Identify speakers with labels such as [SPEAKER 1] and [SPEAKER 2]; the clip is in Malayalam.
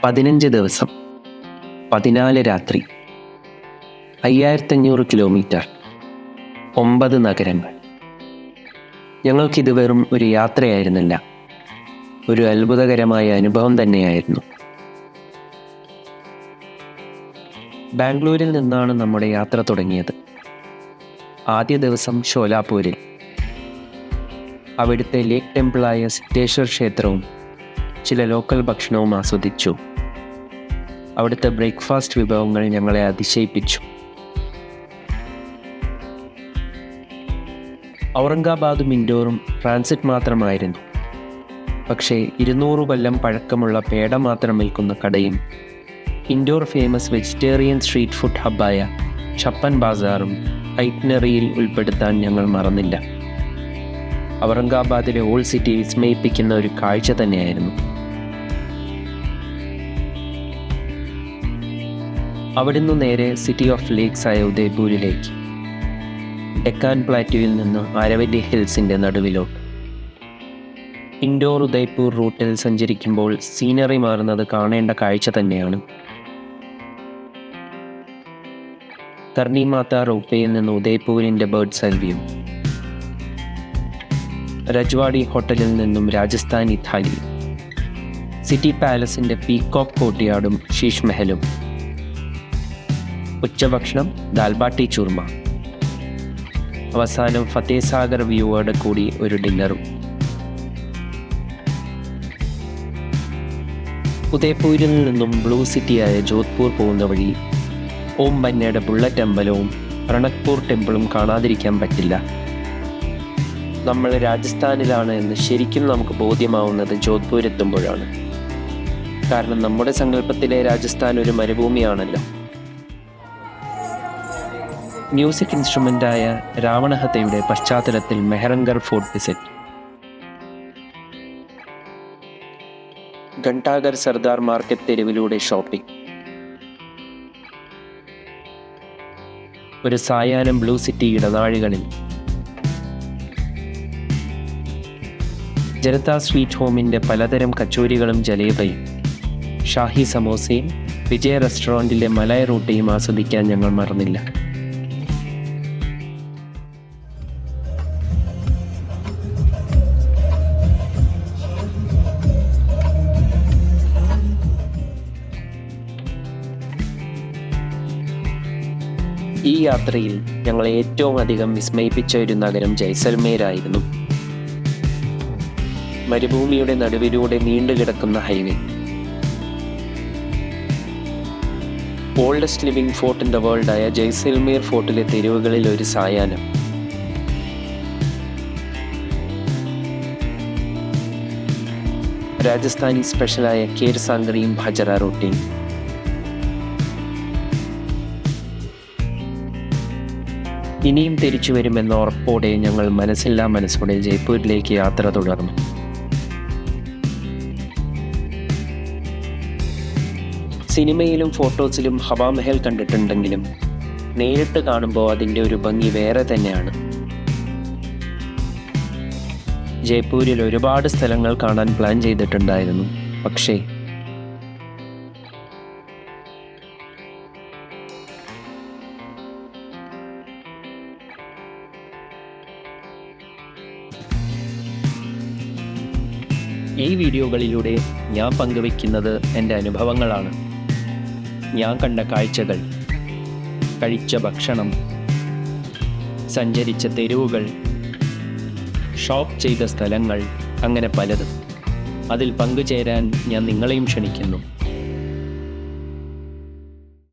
[SPEAKER 1] 15 ദിവസം, 14 രാത്രി, 5500 കിലോമീറ്റർ, 9 നഗരങ്ങൾ. ഞങ്ങൾക്കിത് വെറും ഒരു യാത്രയായിരുന്നില്ല, ഒരു അത്ഭുതകരമായ അനുഭവം തന്നെയായിരുന്നു. ബാംഗ്ലൂരിൽ നിന്നാണ് നമ്മുടെ യാത്ര തുടങ്ങിയത്. ആദ്യ ദിവസം ഷോലാപൂരിൽ. അവിടുത്തെ ലേക്ക് ടെമ്പിളായ സിദ്ധേശ്വർ ക്ഷേത്രവും ചില ലോക്കൽ ഭക്ഷണവും ആസ്വദിച്ചു. അവിടുത്തെ ബ്രേക്ക്ഫാസ്റ്റ് വിഭവങ്ങൾ ഞങ്ങളെ അതിശയിപ്പിച്ചു. ഔറംഗാബാദും ഇൻഡോറും ട്രാൻസിറ്റ് മാത്രമായിരുന്നു. പക്ഷേ 200 കൊല്ലം പഴക്കമുള്ള പേട മാത്രം വിൽക്കുന്ന കടയും Indore famous vegetarian street food ഹബ്ബായ ഛപ്പൻ ബാസാറും ഐറ്റ്നറിയിൽ ഉൾപ്പെടുത്താൻ ഞങ്ങൾ മറന്നില്ല. ഔറംഗാബാദിലെ ഓൾഡ് സിറ്റി വിസ്മയിപ്പിക്കുന്ന ഒരു കാഴ്ച തന്നെയായിരുന്നു. അവിടുന്ന് നേരെ സിറ്റി ഓഫ് ലേക്സ് ആയ ഉദയ്പൂരിലേക്ക്, ഡെക്കാൻ പ്ലാറ്റ്യൂവിൽ നിന്ന് ആരവല്ലി ഹിൽസിൻ്റെ നടുവിലോട്ട്. ഇൻഡോർ ഉദയ്പൂർ റൂട്ടിൽ സഞ്ചരിക്കുമ്പോൾ സീനറി മാറുന്നത് കാണേണ്ട കാഴ്ച തന്നെയാണ്. കർണി മാതാ റോപ്പയിൽ നിന്ന് ഉദയ്പൂരിൻ്റെ ബേർഡ്സ് ഐ വ്യൂ, രജ്വാഡി ഹോട്ടലിൽ നിന്നും രാജസ്ഥാനി ഥാലി, സിറ്റി പാലസിൻ്റെ പീകോക്ക് കോർട്ട്യാർഡും ശീഷ് മഹലും, ഉച്ചഭക്ഷണം ദാൽബാട്ടി ചൂർമ, അവസാനം ഫത്തേസാഗർ വ്യൂവോടെ കൂടി ഒരു ഡിന്നറും. ഉദയ്പൂരിൽ നിന്നും ബ്ലൂ സിറ്റിയായ ജോധ്പൂർ പോകുന്ന വഴി ഓം ബന്നയുടെ ബുള്ളറ്റ് അമ്പലവും റണക്പൂർ ടെമ്പിളും കാണാതിരിക്കാൻ പറ്റില്ല. നമ്മൾ രാജസ്ഥാനിലാണ് എന്ന് ശരിക്കും നമുക്ക് ബോധ്യമാവുന്നത് ജോധ്പൂർ എത്തുമ്പോഴാണ്. കാരണം നമ്മുടെ സങ്കല്പത്തിലെ രാജസ്ഥാൻ ഒരു മരുഭൂമിയാണല്ലോ. മ്യൂസിക് ഇൻസ്ട്രുമെൻ്റായ രാവണഹത്തയുടെ പശ്ചാത്തലത്തിൽ Mehrangarh fort visit, Ghantaghar Sardar market തെരുവിലൂടെ ഷോപ്പിംഗ്, ഒരു സായാഹ്നം ബ്ലൂ സിറ്റി ഇടനാഴികളിൽ, ജനതാ സ്വീറ്റ് ഹോമിൻ്റെ പലതരം കച്ചോരികളും ജലേബയും, ഷാഹി സമോസയും വിജയ റെസ്റ്റോറൻറ്റിലെ മലായ് റൂട്ടിയും ആസ്വദിക്കാൻ ഞങ്ങൾ മറന്നില്ല. ഈ യാത്രയിൽ ഞങ്ങളെ ഏറ്റവും അധികം വിസ്മയിപ്പിച്ച ഒരു നഗരം ജയ്സൽമേരായിരുന്നു. മരുഭൂമിയുടെ നടുവിലൂടെ നീണ്ടുകിടക്കുന്ന highway, oldest living fort in the വേൾഡായ ജയ്സൽമേർ ഫോർട്ടിലെ തെരുവുകളിൽ ഒരു സായാഹ്നം. രാജസ്ഥാനി സ്പെഷ്യലായ കേർ സാങ്കറിയും ഭജറ റൊട്ടിയും. ഇനിയും തിരിച്ചു വരുമെന്ന ഉറപ്പോടെ ഞങ്ങൾ മനസ്സില്ലാ മനസ്സോടെ ജയ്പൂരിലേക്ക് യാത്ര തുടർന്നു. സിനിമയിലും ഫോട്ടോസിലും ഹവാമഹൽ കണ്ടിട്ടുണ്ടെങ്കിലും നേരിട്ട് കാണുമ്പോൾ അതിൻ്റെ ഒരു ഭംഗി വേറെ തന്നെയാണ്. ജയ്പൂരിൽ ഒരുപാട് സ്ഥലങ്ങൾ കാണാൻ പ്ലാൻ ചെയ്തിട്ടുണ്ടായിരുന്നു. പക്ഷേ ഈ വീഡിയോകളിലൂടെ ഞാൻ പങ്കുവയ്ക്കുന്നത് എൻ്റെ അനുഭവങ്ങളാണ്. ഞാൻ കണ്ട കാഴ്ചകൾ, കഴിച്ച ഭക്ഷണം, സഞ്ചരിച്ച തെരുവുകൾ, ഷോപ്പ് ചെയ്ത സ്ഥലങ്ങൾ, അങ്ങനെ പലതും. അതിൽ പങ്കുചേരാൻ ഞാൻ നിങ്ങളെയും ക്ഷണിക്കുന്നു.